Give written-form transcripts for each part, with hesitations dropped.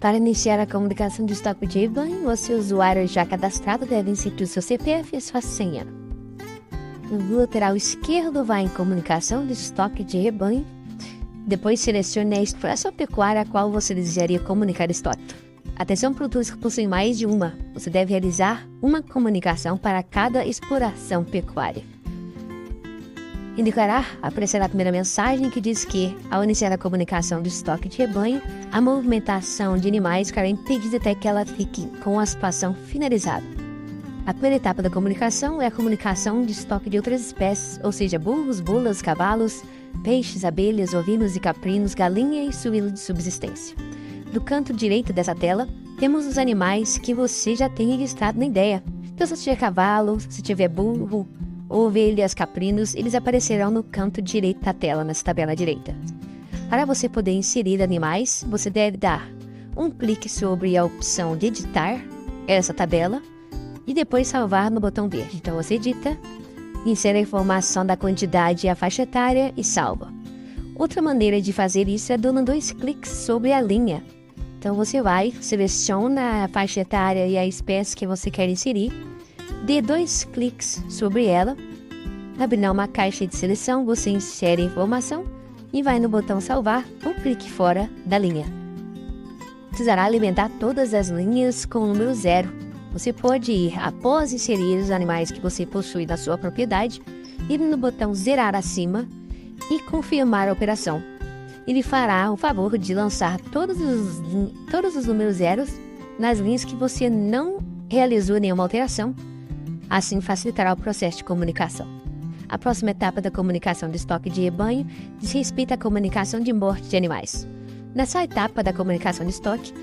Para iniciar a comunicação de estoque de rebanho, o seu usuário já cadastrado deve inserir o seu CPF e sua senha. No lateral esquerdo vai em comunicação de estoque de rebanho. Depois selecione a exploração pecuária a qual você desejaria comunicar estoque. Atenção, produtores que possuem mais de uma. Você deve realizar uma comunicação para cada exploração pecuária. Indicará aparecerá a primeira mensagem que diz que, ao iniciar a comunicação de estoque de rebanho, a movimentação de animais ficará impedida até que ela fique com a situação finalizada. A primeira etapa da comunicação é a comunicação de estoque de outras espécies, ou seja, burros, bulas, cavalos, peixes, abelhas, ovinos e caprinos, galinha e suíno de subsistência. Do canto direito dessa tela, temos os animais que você já tem registrado na ideia. Então, se tiver cavalo, se tiver burro, ovelhas, caprinos, eles aparecerão no canto direito da tela, nessa tabela direita. Para você poder inserir animais, você deve dar um clique sobre a opção de editar essa tabela e depois salvar no botão verde. Então você edita, insere a informação da quantidade e a faixa etária e salva. Outra maneira de fazer isso é dando 2 cliques sobre a linha. Então você vai, seleciona a faixa etária e a espécie que você quer inserir, dê 2 cliques sobre ela, abrirá uma caixa de seleção, você insere a informação e vai no botão salvar ou clique fora da linha. Precisará alimentar todas as linhas com o número 0. Você pode ir, após inserir os animais que você possui na sua propriedade, ir no botão zerar acima e confirmar a operação. Ele fará o favor de lançar todos os números zeros nas linhas que você não realizou nenhuma alteração. Assim facilitará o processo de comunicação. A próxima etapa da comunicação de estoque de rebanho diz respeito à comunicação de morte de animais. Nessa etapa da comunicação de estoque,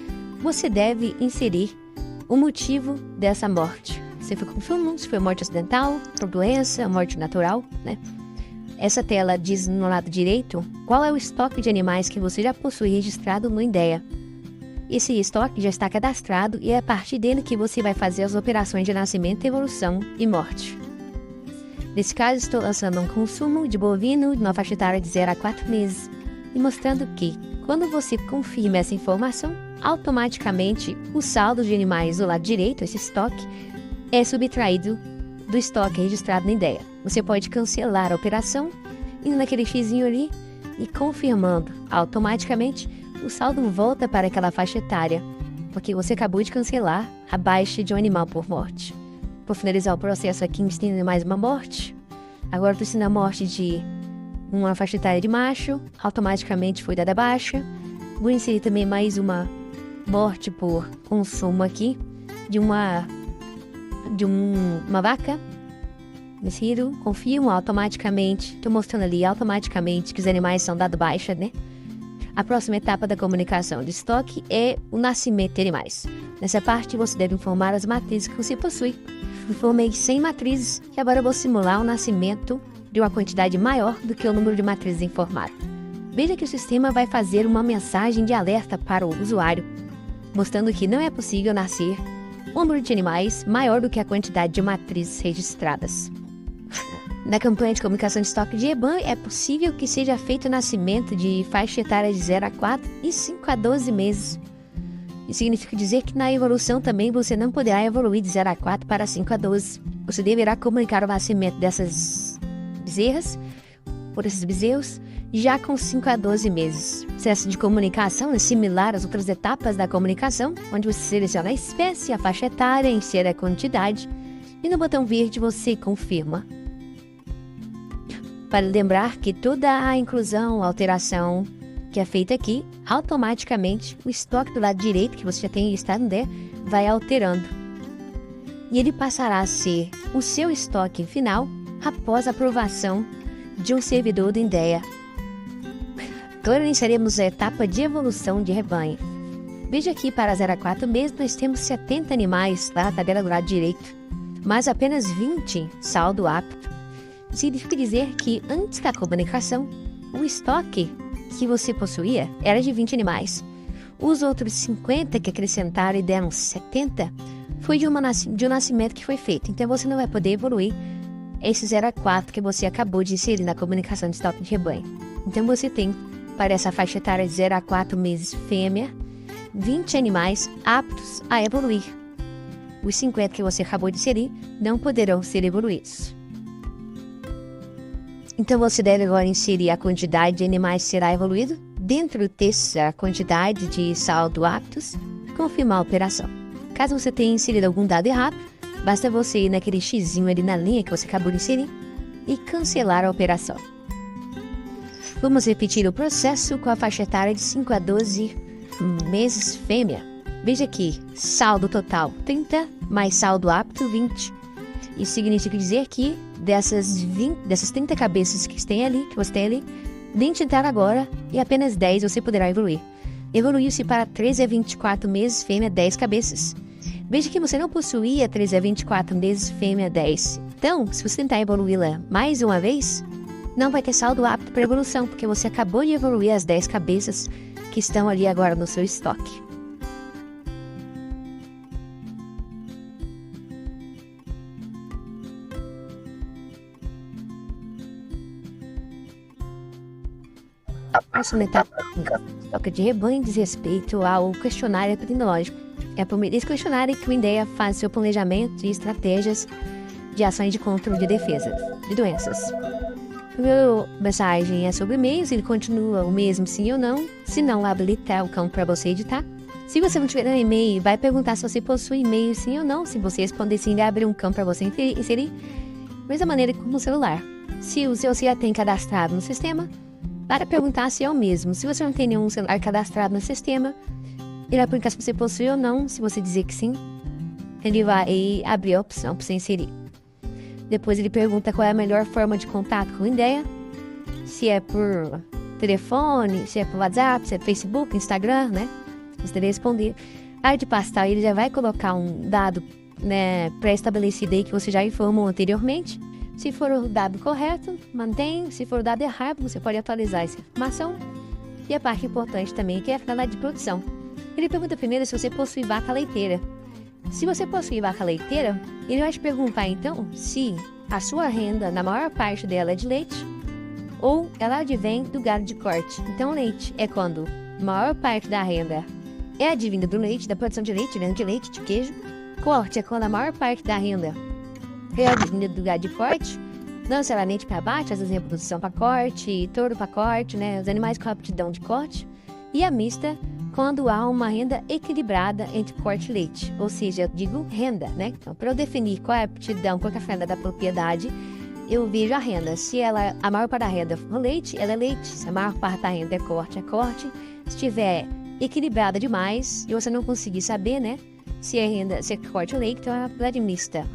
você deve inserir o motivo dessa morte. Se foi consumo, se foi morte acidental, por doença, morte natural, né? Essa tela diz no lado direito qual é o estoque de animais que você já possui registrado no INDEA. Esse estoque já está cadastrado e é a partir dele que você vai fazer as operações de nascimento, evolução e morte. Nesse caso, estou lançando um consumo de bovino de uma faixa etária de 0 a 4 meses e mostrando que, quando você confirma essa informação, automaticamente o saldo de animais do lado direito, esse estoque, é subtraído do estoque registrado na INDEA. Você pode cancelar a operação, indo naquele xizinho ali e confirmando automaticamente o saldo volta para aquela faixa etária, porque você acabou de cancelar a baixa de um animal por morte. Por finalizar o processo aqui, ensinando mais uma morte. Agora estou ensinando a morte de uma faixa etária de macho, automaticamente foi dada baixa. Vou inserir também mais uma morte por consumo aqui, de uma vaca. Insiro, confirmo automaticamente, estou mostrando ali automaticamente que os animais são dados baixa, né? A próxima etapa da comunicação de estoque é o nascimento de animais. Nessa parte, você deve informar as matrizes que você possui. Informei 100 matrizes e agora eu vou simular o nascimento de uma quantidade maior do que o número de matrizes informado. Veja que o sistema vai fazer uma mensagem de alerta para o usuário, mostrando que não é possível nascer um número de animais maior do que a quantidade de matrizes registradas. Na campanha de comunicação de estoque de rebanho, é possível que seja feito o nascimento de faixa etária de 0 a 4 e 5 a 12 meses. Isso significa dizer que na evolução também você não poderá evoluir de 0 a 4 para 5 a 12. Você deverá comunicar o nascimento dessas bezerras, por esses bezerros, já com 5 a 12 meses. O processo de comunicação é similar às outras etapas da comunicação, onde você seleciona a espécie, a faixa etária, insere a quantidade e no botão verde você confirma. Para lembrar que toda a inclusão, alteração que é feita aqui, automaticamente o estoque do lado direito, que você já tem listado, né, vai alterando. E ele passará a ser o seu estoque final após a aprovação de um servidor do INDEA. Agora iniciaremos a etapa de evolução de rebanho. Veja aqui para 0 a 4 meses nós temos 70 animais lá na tabela do lado direito, mas apenas 20 saldo apto. Significa dizer que antes da comunicação, o estoque que você possuía era de 20 animais. Os outros 50 que acrescentaram e deram 70 foi de um nascimento que foi feito. Então você não vai poder evoluir esse 0 a 4 que você acabou de inserir na comunicação de estoque de rebanho. Então você tem, para essa faixa etária de 0 a 4 meses fêmea, 20 animais aptos a evoluir. Os 50 que você acabou de inserir não poderão ser evoluídos. Então você deve agora inserir a quantidade de animais que será evoluído dentro dessa quantidade de saldo aptos e confirmar a operação. Caso você tenha inserido algum dado errado, basta você ir naquele xizinho ali na linha que você acabou de inserir e cancelar a operação. Vamos repetir o processo com a faixa etária de 5 a 12 meses fêmea. Veja aqui, saldo total 30 mais saldo apto 20. Isso significa dizer que dessas 30 cabeças que você tem ali, 20 entraram agora e apenas 10 você poderá evoluir. Evoluiu-se para 13 a 24 meses fêmea 10 cabeças. Veja que você não possuía 13 a 24 meses fêmea 10. Então, se você tentar evoluí-la mais uma vez, não vai ter saldo apto para evolução, porque você acabou de evoluir as 10 cabeças que estão ali agora no seu estoque. A próxima etapa do estoque de rebanho diz respeito ao questionário epidemiológico. É por meio desse questionário que o INDEA faz seu planejamento e estratégias de ações de controle de defesa de doenças. A primeira mensagem é sobre e-mails, ele continua o mesmo sim ou não, se não habilitar o campo para você editar. Se você não tiver um e-mail, vai perguntar se você possui e-mail sim ou não. Se você responder sim, ele abre um campo para você inserir. Mesma maneira que no celular. Se o seu já tem cadastrado no sistema, para perguntar se é o mesmo. Se você não tem nenhum celular cadastrado no sistema, ele vai perguntar se você possui ou não. Se você dizer que sim, ele vai abrir a opção para você inserir. Depois ele pergunta qual é a melhor forma de contato com o INDEA. Se é por telefone, se é por WhatsApp, se é por Facebook, Instagram, né? Você deve responder. A área de pastal, ele já vai colocar um dado, né, pré-estabelecido aí que você já informou anteriormente. Se for o dado correto, mantém. Se for o dado errado, você pode atualizar essa informação. E a parte importante também, que é a finalidade de produção. Ele pergunta primeiro se você possui vaca leiteira. Se você possui vaca leiteira, ele vai te perguntar então se a sua renda, na maior parte dela, é de leite ou ela advém do gado de corte. Então, leite é quando a maior parte da renda é advinda do leite, da produção de leite, venda de leite, de queijo. Corte é quando a maior parte da renda é advinda do gado de corte, não necessariamente para abate, às vezes reprodução para corte, touro para corte, né, os animais com aptidão de corte. E a mista, quando há uma renda equilibrada entre corte e leite, ou seja, eu digo renda, né? Então, para eu definir qual é a aptidão, qual é a renda da propriedade, eu vejo a renda. Se ela, a maior parte da renda for leite, ela é leite. Se a maior parte da renda é corte, é corte. Se estiver equilibrada demais e você não conseguir saber, né, se é renda, se é corte ou leite, então é uma propriedade mista.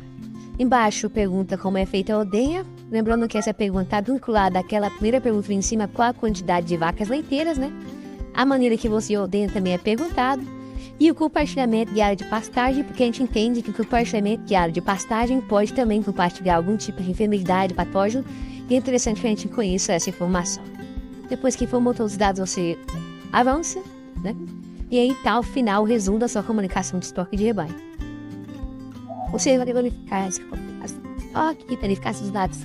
Embaixo pergunta como é feita a ordenha. Lembrando que essa pergunta está vinculada àquela primeira pergunta em cima, qual a quantidade de vacas leiteiras, né? A maneira que você ordenha também é perguntado. E o compartilhamento de área de pastagem, porque a gente entende que o compartilhamento de área de pastagem pode também compartilhar algum tipo de enfermidade, patógeno, e é interessante que a gente conheça essa informação. Depois que informou todos os dados, você avança, né? E aí tá o final, o resumo da sua comunicação de estoque de rebanho. Você vai verificar essa comunicação de estoque e verificar se os dados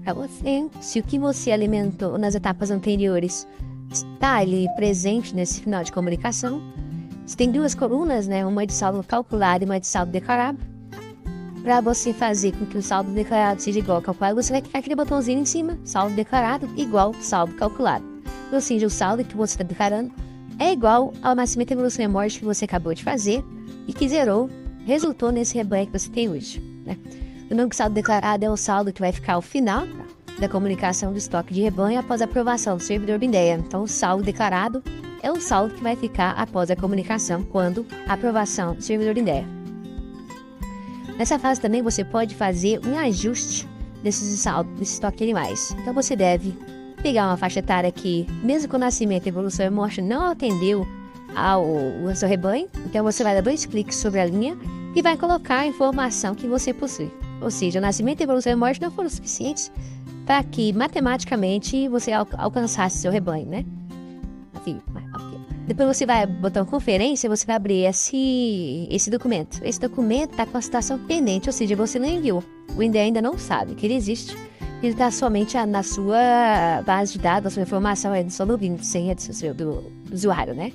para você. Se o que você alimentou nas etapas anteriores está ali presente nesse final de comunicação. Você tem duas colunas, né? Uma de saldo calculado e uma de saldo declarado. Para você fazer com que o saldo declarado seja igual ao calculado, você vai clicar aquele botãozinho em cima, saldo declarado igual saldo calculado. Ou seja, o saldo que você está declarando é igual ao nascimento, evolução e morte que você acabou de fazer e que zerou, resultou nesse rebanho que você tem hoje, né? Lembrando que o saldo declarado é o saldo que vai ficar ao final da comunicação do estoque de rebanho após a aprovação do servidor INDEA. Então, o saldo declarado é o saldo que vai ficar após a comunicação quando a aprovação do servidor INDEA. Nessa fase também você pode fazer um ajuste desses saldos, desse estoque de animais. Então, você deve pegar uma faixa etária que, mesmo com o nascimento, evolução e morte, não atendeu ao seu rebanho. Então, você vai dar 2 cliques sobre a linha e vai colocar a informação que você possui. Ou seja, o nascimento, evolução e morte não foram suficientes para que matematicamente você alcançasse seu rebanho, né? Assim, okay. Depois você vai botar uma conferência, você vai abrir esse documento. Esse documento está com a situação pendente, ou seja, você não enviou. O INDEA ainda não sabe que ele existe. Ele está somente na sua base de dados, a sua informação é do seu login, senha do usuário, né?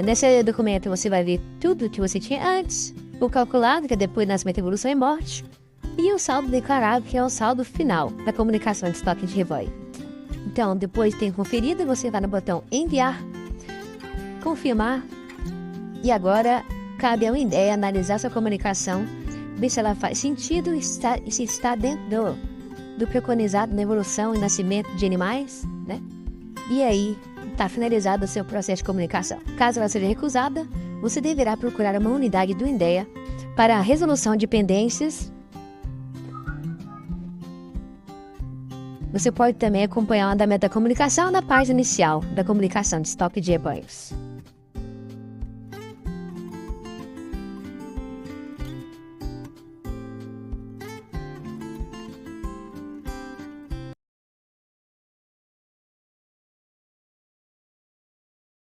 Nesse documento você vai ver tudo que você tinha antes, o calculado, que é depois do nascimento, evolução e morte, e o saldo declarado, que é o saldo final da comunicação de estoque de rebanho. Então, depois tem conferida, você vai no botão enviar, confirmar, e agora cabe ao INDEA analisar sua comunicação, ver se ela faz sentido e se está dentro do preconizado na evolução e nascimento de animais, né? E aí, está finalizado o seu processo de comunicação. Caso ela seja recusada, você deverá procurar uma unidade do INDEA para a resolução de pendências. Você pode também acompanhar o andamento da comunicação na página inicial da comunicação de estoque de rebanhos.